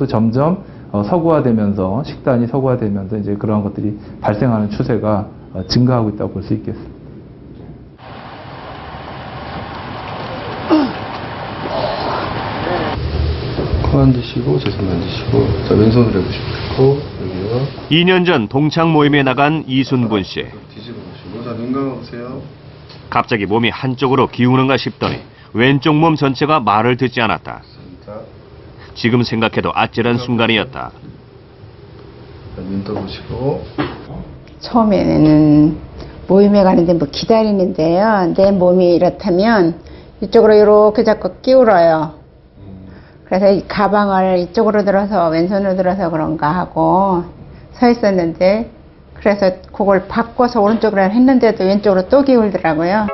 것도 점점 서구화되면서 식단이 서구화되면서 이제 그러한 것들이 발생하는 추세가 증가하고 있다고 볼 수 있겠습니다. 코 만드시고 제 손 만드시고 자 왼손으로 해보시고 여기요. 2년 전 동창 모임에 나간 이순분 씨. 뒤집어 보시고 자 눈 감아보세요. 갑자기 몸이 한쪽으로 기우는가 싶더니 왼쪽 몸 전체가 말을 듣지 않았다. 지금 생각해도 아찔한 순간이었다. 눈 떠보시고. 처음에는 모임에 가는데 뭐 기다리는데요. 내 몸이 이렇다면 이쪽으로 이렇게 자꾸 끼울어요. 그래서 이 가방을 이쪽으로 들어서 왼손으로 들어서 그런가 하고 서 있었는데 그래서 그걸 바꿔서 오른쪽으로 했는데도 왼쪽으로 또 기울더라고요.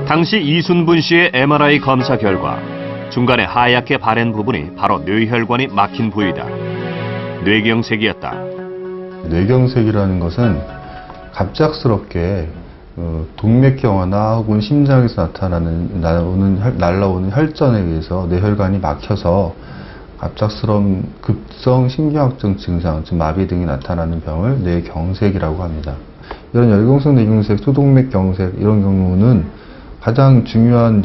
당시 이순분 씨의 MRI 검사 결과 중간에 하얗게 바랜 부분이 바로 뇌혈관이 막힌 부위다. 뇌경색이었다. 뇌경색이라는 것은 갑작스럽게 동맥경화나 혹은 심장에서 날라오는 혈전에 의해서 뇌혈관이 막혀서 갑작스러운 급성 심경학적 증상, 즉 마비 등이 나타나는 병을 뇌경색이라고 합니다. 이런 열경성 뇌경색, 소동맥경색 이런 경우는 가장 중요한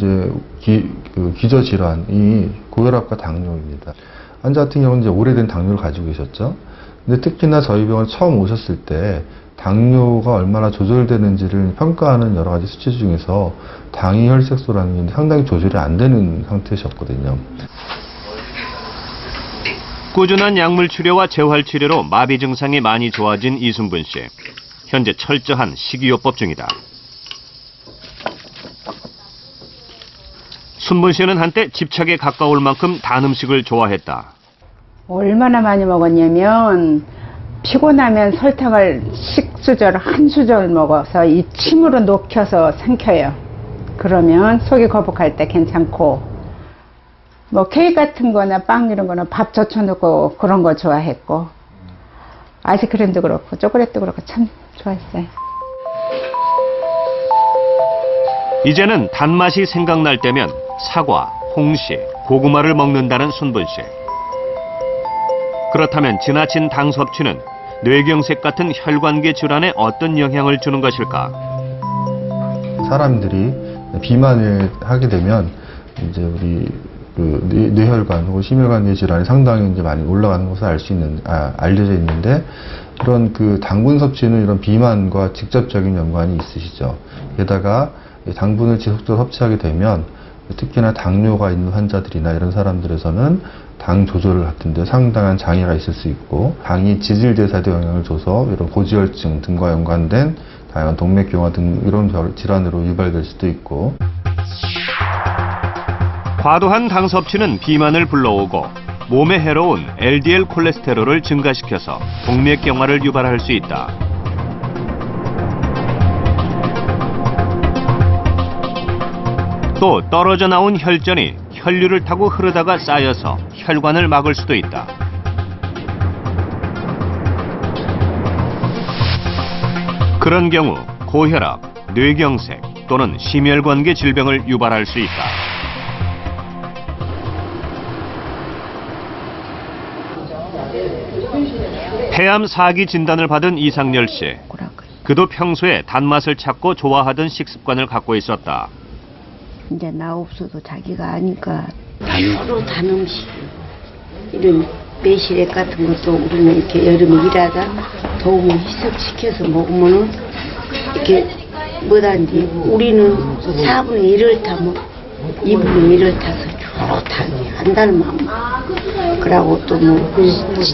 기저 질환이 고혈압과 당뇨입니다. 환자 같은 경우는 이제 오래된 당뇨를 가지고 계셨죠. 근데 특히나 저희 병원 처음 오셨을 때 당뇨가 얼마나 조절되는지를 평가하는 여러 가지 수치 중에서 당위 혈색소라는 게 상당히 조절이 안 되는 상태셨거든요. 꾸준한 약물 치료와 재활 치료로 마비 증상이 많이 좋아진 이순분 씨. 현재 철저한 식이요법 중이다. 순분 씨는 한때 집착에 가까울 만큼 단 음식을 좋아했다. 얼마나 많이 먹었냐면 피곤하면 설탕을 식수저 한 수저를 먹어서 이 침으로 녹여서 삼켜요. 그러면 속이 거북할 때 괜찮고 뭐 케이크 같은 거나 빵 이런 거는 밥 젖혀놓고 그런 거 좋아했고 아이스크림도 그렇고 초콜릿도 그렇고 참 좋아했어요. 이제는 단맛이 생각날 때면 사과, 홍시, 고구마를 먹는다는 순분 씨. 그렇다면 지나친 당 섭취는 뇌경색 같은 혈관계 질환에 어떤 영향을 주는 것일까? 사람들이 비만을 하게 되면 이제 우리 뇌혈관 혹은 심혈관 뇌 질환이 상당히 이제 많이 올라가는 것을 알려져 있는데 이런 당분 섭취는 이런 비만과 직접적인 연관이 있으시죠. 게다가 당분을 지속적으로 섭취하게 되면 특히나 당뇨가 있는 환자들이나 이런 사람들에서는 당 조절 같은 데 상당한 장애가 있을 수 있고 당이 지질대사에도 영향을 줘서 이런 고지혈증 등과 연관된 다양한 동맥경화 등 이런 질환으로 유발될 수도 있고 과도한 당 섭취는 비만을 불러오고 몸에 해로운 LDL 콜레스테롤을 증가시켜서 동맥경화를 유발할 수 있다. 또 떨어져 나온 혈전이 혈류를 타고 흐르다가 쌓여서 혈관을 막을 수도 있다. 그런 경우 고혈압, 뇌경색 또는 심혈관계 질병을 유발할 수 있다. 폐암 4기 진단을 받은 이상열 씨. 그도 평소에 단맛을 찾고 좋아하던 식습관을 갖고 있었다. 이제 나 없어도 자기가 아니까 서로 단 음식 이런 매실액 같은 것도 우리는 이렇게 여름에 일하다 더우면 희석시켜서 먹으면은 이렇게 뭐단지 우리는 4분의 1을 타면 2분의 1을 타서 좋다니 한다는 마음. 그러고 또 뭐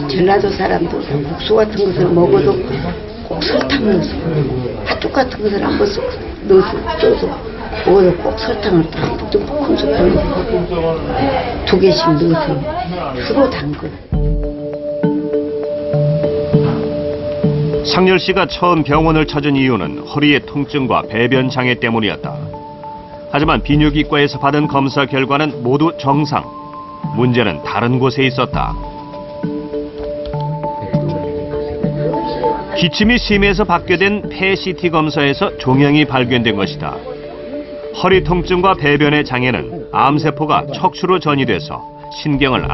전라도 사람도 국수 같은 것을 먹어도 꼭 설탕 넣어서 팥죽 같은 것을 한 번씩 넣어서 쪄서 먹어도 꼭 설탕을 좀 큰 스푼 2개씩 넣어서 서로 담궈. 상열 씨가 처음 병원을 찾은 이유는 허리의 통증과 배변 장애 때문이었다. 하지만 비뇨기과에서 받은 검사 결과는 모두 정상. 문제는 다른 곳에 있었다. 기침이 심해서 받게 된 폐CT 검사에서 종양이 발견된 것이다. 허리 통증과 배변의 장애는 암세포가 척추로 전이돼서 신경을